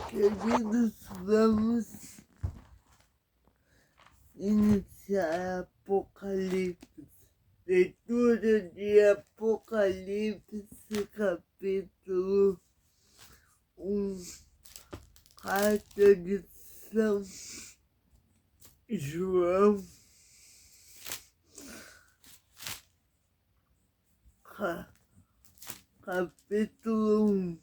Queridos, vamos iniciar Apocalipse. Leitura de Apocalipse, capítulo 1, carta de São João, capítulo 1.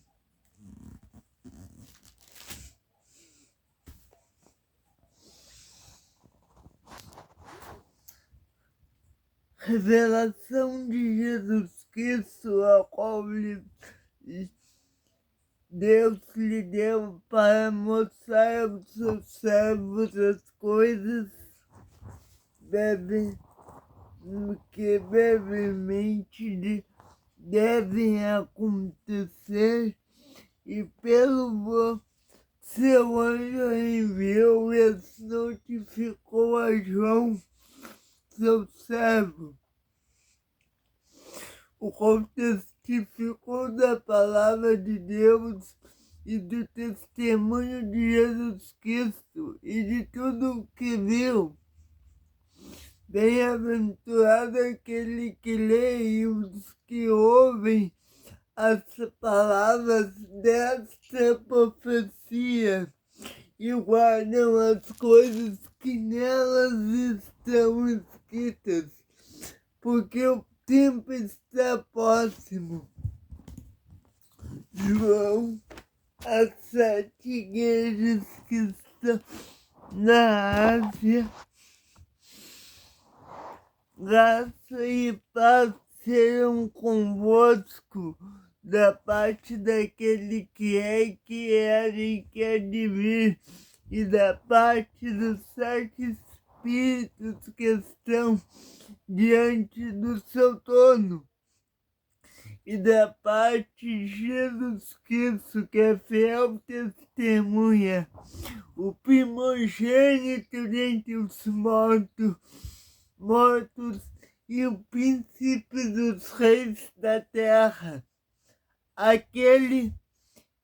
Revelação de Jesus Cristo, a qual Deus lhe deu para mostrar aos seus servos as coisas que brevemente devem acontecer, e pelo seu anjo enviou e as notificou a João, seu servo, o qual testificou da palavra de Deus e do testemunho de Jesus Cristo e de tudo o que viu. Bem-aventurado aquele que lê e os que ouvem as palavras desta profecia e guardam as coisas que nelas estão escritas, porque o tempo está próximo. João, as 7 igrejas que estão na Ásia, graça e paz sejam convosco da parte daquele que é, que era e que há de vir, e da parte dos 7 espíritos que estão diante do seu trono, e da parte de Jesus Cristo, que é fiel testemunha, o primogênito dentre os mortos e o príncipe dos reis da terra, aquele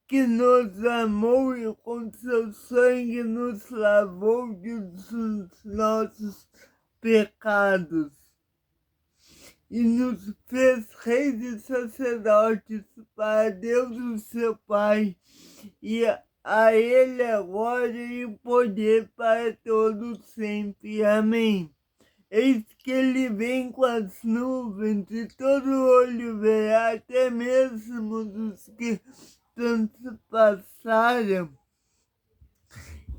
que nos amou e com seu sangue nos lavou dos nossos pecados e nos fez reis e sacerdotes para Deus o seu Pai, e a Ele a glória e o poder para todos sempre. Amém. Eis que ele vem com as nuvens, e todo olho verá, até mesmo dos que transpassaram,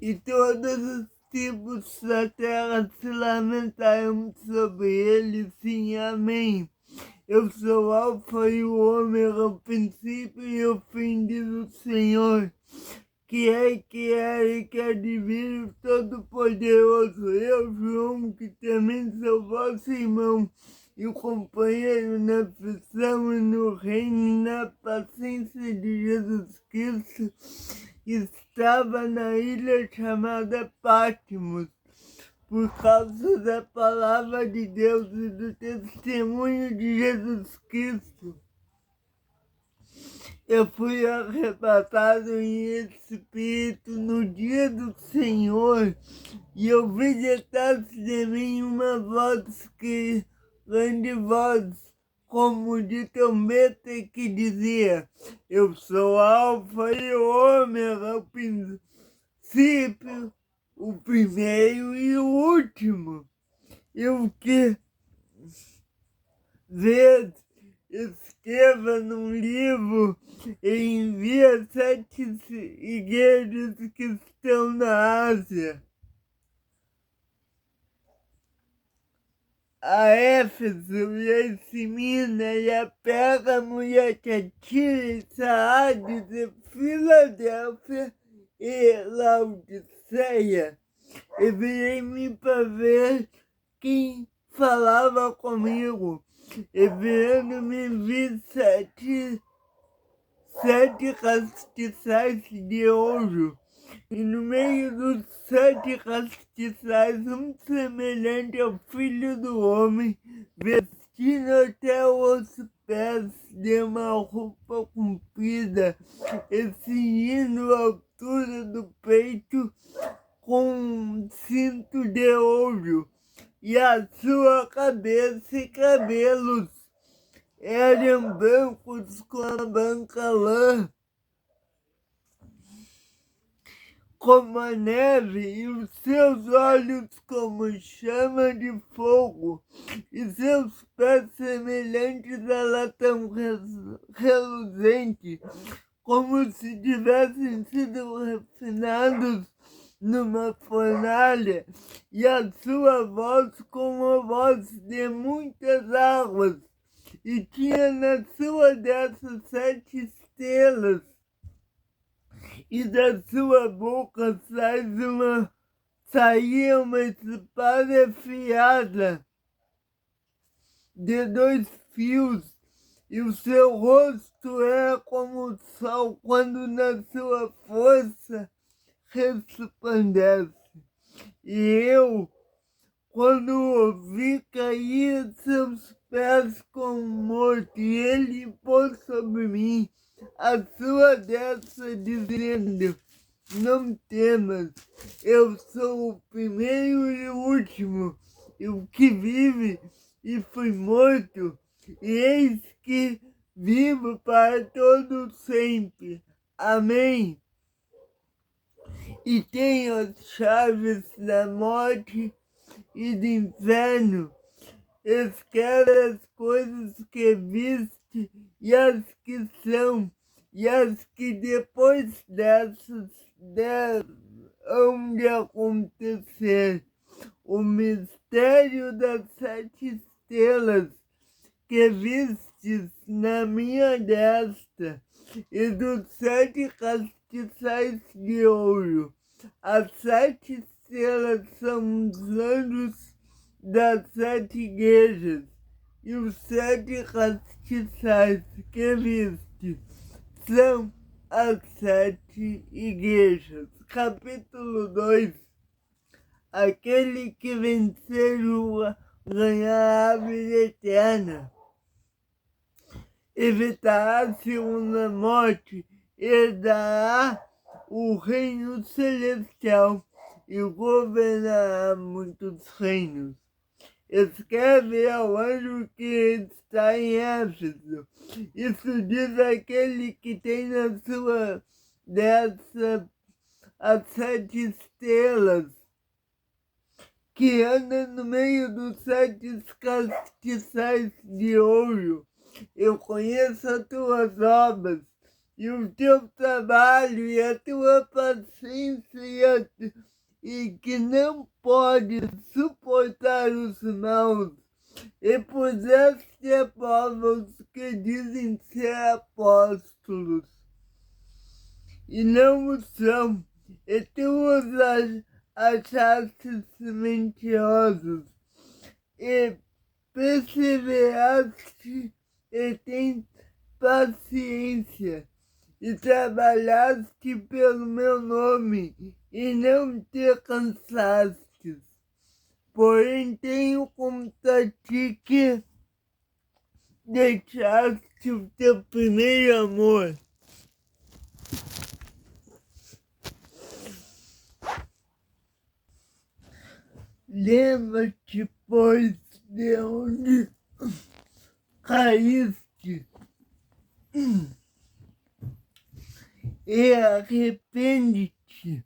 e todas as tribos da terra se lamentarão sobre ele. Sim, amém. Eu sou o Alfa e o Ômega, o princípio e o fim, diz o Senhor, que era e que há de vir, o Todo-Poderoso. Eu, João, que também sou vosso irmão e o companheiro na aflição e no reino e na paciência de Jesus Cristo, estava na ilha chamada Patmos, por causa da palavra de Deus e do testemunho de Jesus Cristo. Eu fui arrebatado em espírito no dia do Senhor, e ouvi detrás de mim uma voz, que grande voz, como de trombeta, que dizia: eu sou Alfa e o Ômega, o princípio, o primeiro e o último. E o que vês, escreva num livro e envia a 7 igrejas que estão na Ásia: a Éfeso, e a Esmirna, e a Pérgamo, e a Tiatira, e Sardes, e Filadélfia, e Laodiceia. E virei-me para ver quem falava comigo, e virando-me vi 7 castiçais de ouro, e no meio dos 7 castiçais um semelhante ao Filho do Homem, vestido até os pés de uma roupa comprida, e cingindo ao altura do peito com um cinto de ouro, e a sua cabeça e cabelos eram brancos como a branca lã, como a neve, e os seus olhos como chama de fogo, e seus pés semelhantes a latão reluzente, como se tivessem sido refinados numa fornalha, e a sua voz como a voz de muitas águas, e tinha na sua destra 7 estrelas, e da sua boca saía uma espada afiada de 2 fios, e o seu rosto era como o sol quando na sua força resplandece. E eu, quando o ouvi, caí a seus pés como morto, e ele pôs sobre mim a sua destra, dizendo: não temas, eu sou o primeiro e o último, e o que vive e fui morto, e eis que vivo para todo sempre. Amém. E tenho as chaves da morte e do inferno. Escreve as coisas que viste e as que são, e as que depois dessas hão de acontecer. O mistério das 7 estrelas que vistes na minha destra, e dos 7 castiçais de ouro. As 7 estrelas são os anjos das 7 igrejas, e os 7 castiçais que viste são as 7 igrejas. Capítulo 2. Aquele que vencer ganhará a vida eterna, evitará a segunda morte, herdará o reino celestial e governará muitos reinos. Escreve ao anjo que está em Éfeso: isso diz aquele que tem na sua destra as 7 estrelas, que anda no meio dos 7 castiçais de ouro. Eu conheço as tuas obras, e o teu trabalho, e a tua paciência, e que não pode suportar os maus, e puseste a prova os que dizem ser apóstolos, e não o são, e tu os achaste mentirosos, e perseveraste e tens paciência, e trabalhaste pelo meu nome, e não te cansaste. Porém tenho contra ti que deixaste o teu primeiro amor. Lembra-te, pois, de onde caíste, e arrepende-te,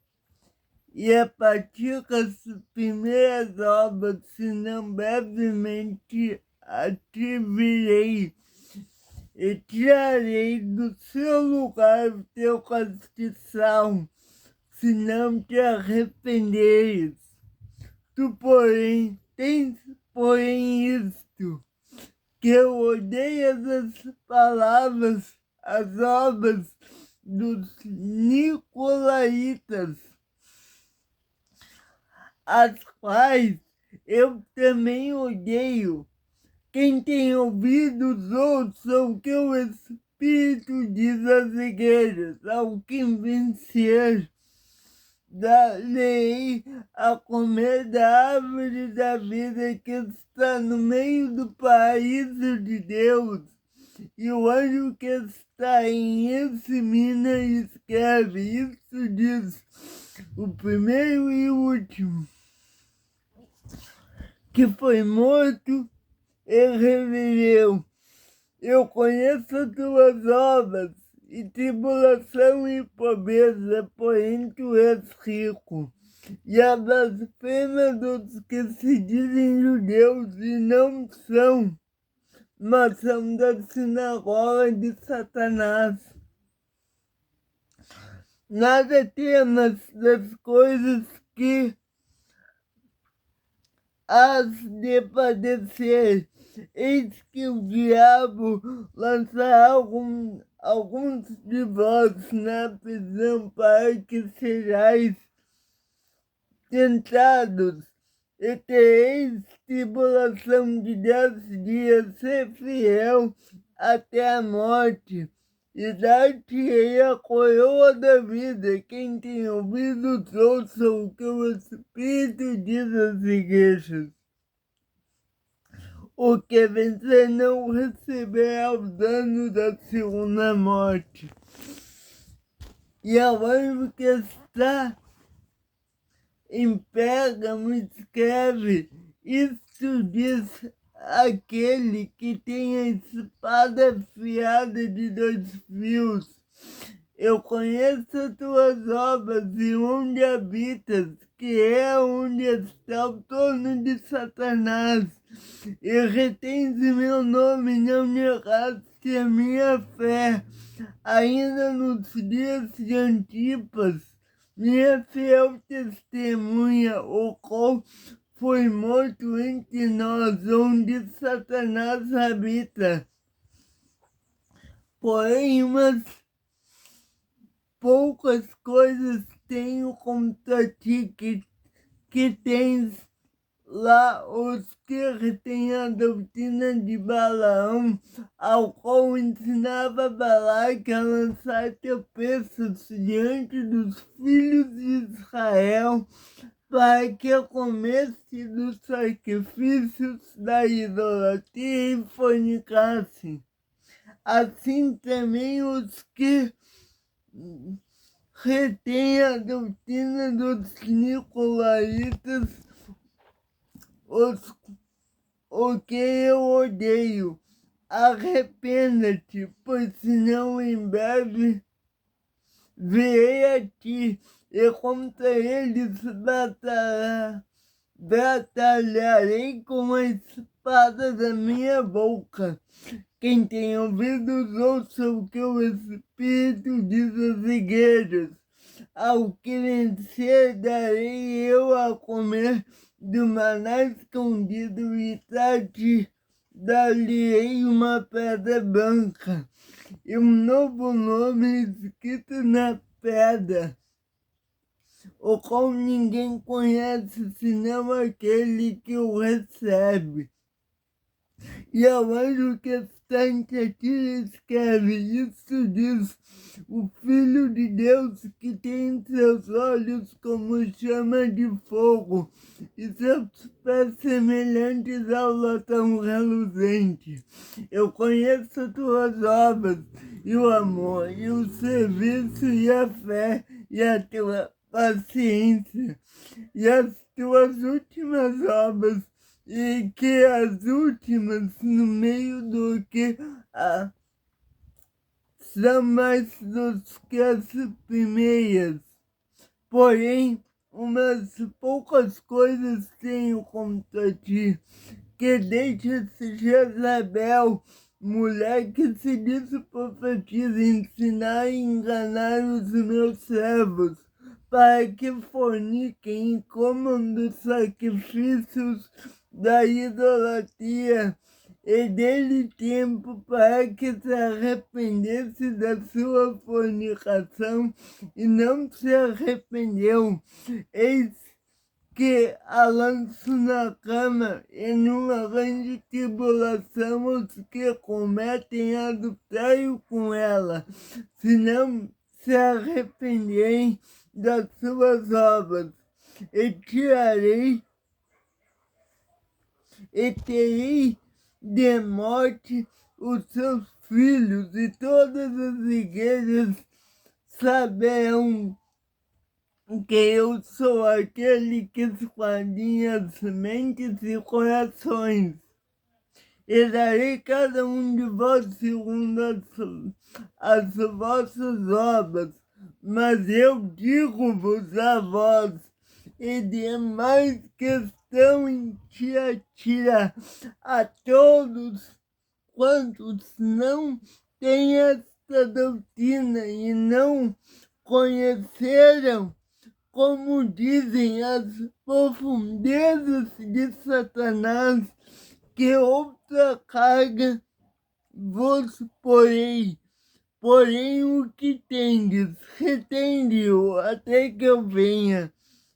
e pratica as primeiras obras, senão brevemente a te virei, e tirarei do seu lugar o teu castiçal, se não te arrependeres. Tu, porém, tens isto, que odeias as palavras, as obras dos nicolaítas, as quais eu também odeio. Quem tem ouvidos, ouça o que o Espírito diz às igrejas. Ao que vencer, darei a comer da árvore da vida que está no meio do paraíso de Deus, e o anjo que está em Esmina escreve, isso diz o primeiro e o último, que foi morto e reviveu. Eu conheço as tuas obras, e tribulação e pobreza, porém tu és rico. E a blasfêmia dos que se dizem judeus e não são, mas são da sinagoga de Satanás. Nada temas das coisas que has de padecer. Eis que o diabo lançará alguns de vós na prisão para que sejais tentados, e tereis tribulação de 10 dias, ser fiel até a morte, e dar-te-ei a coroa da vida. Quem tem ouvidos, ouça o que o Espírito diz às igrejas. O que vencer não receberá o dano da segunda morte. E ao anjo que está em Pérgamo escreve, isto diz aquele que tem a espada afiada de 2 fios. Eu conheço as tuas obras e onde habitas, que é onde está o trono de Satanás, e retens meu nome, não negaste a minha fé, ainda nos dias de Antipas, minha fiel testemunha, o qual foi morto entre nós, onde Satanás habita. Porém, umas poucas coisas tenho contra ti, que tens lá os que retêm a doutrina de Balaão, ao qual ensinava Balaque a lançar tropeços diante dos filhos de Israel, para que comesse dos sacrifícios da idolatria e fornicassem. Assim também os que retém a doutrina dos nicolaítas, o que eu odeio. Arrependa-te, pois senão em breve virei a ti, e contra eles batalharei com a espada da minha boca. Quem tem ouvidos, ouça o que o Espírito diz às igrejas. Ao que vencer, darei eu a comer do maná escondido, e dar-lhe-ei uma pedra branca e um novo nome escrito na pedra, o qual ninguém conhece senão aquele que o recebe. E ao anjo que está em Tiatira escreve, isso diz o Filho de Deus, que tem em seus olhos como chama de fogo, e seus pés semelhantes ao latão reluzente. Eu conheço as tuas obras, e o amor, e o serviço, e a fé, e a tua paciência, e as tuas últimas obras, e que as últimas no meio do que são mais dos que as primeiras. Porém, umas poucas coisas tenho contra ti, que deixa-se Jezabel, mulher que se diz profetiza, ensinar e enganar os meus servos, para que forniquem e comam dos sacrifícios da idolatria, e dê-lhe tempo para que se arrependesse da sua fornicação, e não se arrependeu. Eis que a lanço na cama, e numa grande tribulação os que cometem adultério com ela, se não se arrependerem das suas obras, e terei de morte os seus filhos e todas as igrejas saberão que eu sou aquele que esquadrinha as mentes e corações, e darei cada um de vós segundo as vossas obras. Mas eu digo-vos a vós e demais que estão em Tiatira, a todos quantos não têm esta doutrina e não conheceram, como dizem as profundezas de Satanás, que outra carga vos porei. Porém, o que tendes, retende-o até que eu venha.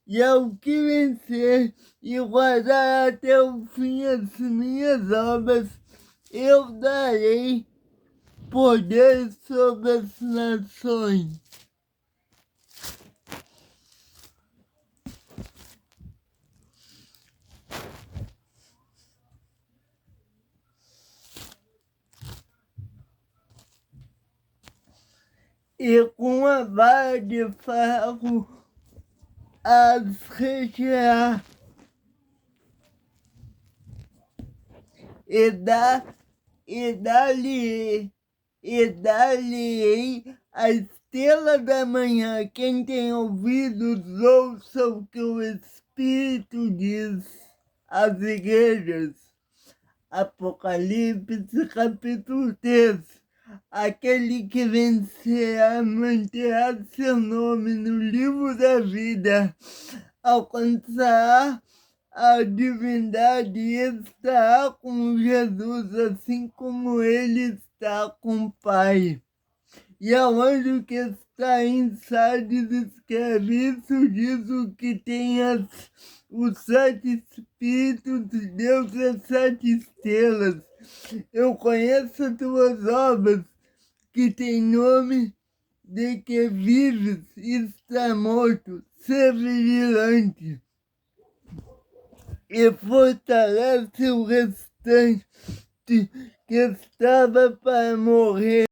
E ao que vencer e guardar até o fim as minhas obras, eu darei poder sobre as nações. E com a vara de ferro as regerá, e dar-lhe-ei a estrela da manhã. Quem tem ouvidos, ouça o que o Espírito diz às igrejas. Apocalipse capítulo 3. Aquele que vencerá manterá seu nome no livro da vida, alcançará a divindade e estará com Jesus, assim como ele está com o Pai. E ao anjo que está em Sardes escreve isso, diz o que tem os 7 Espíritos de Deus e as 7 estrelas. Eu conheço as tuas obras, que tem nome de que vives e está morto. Ser vigilante e fortalece o restante que estava para morrer.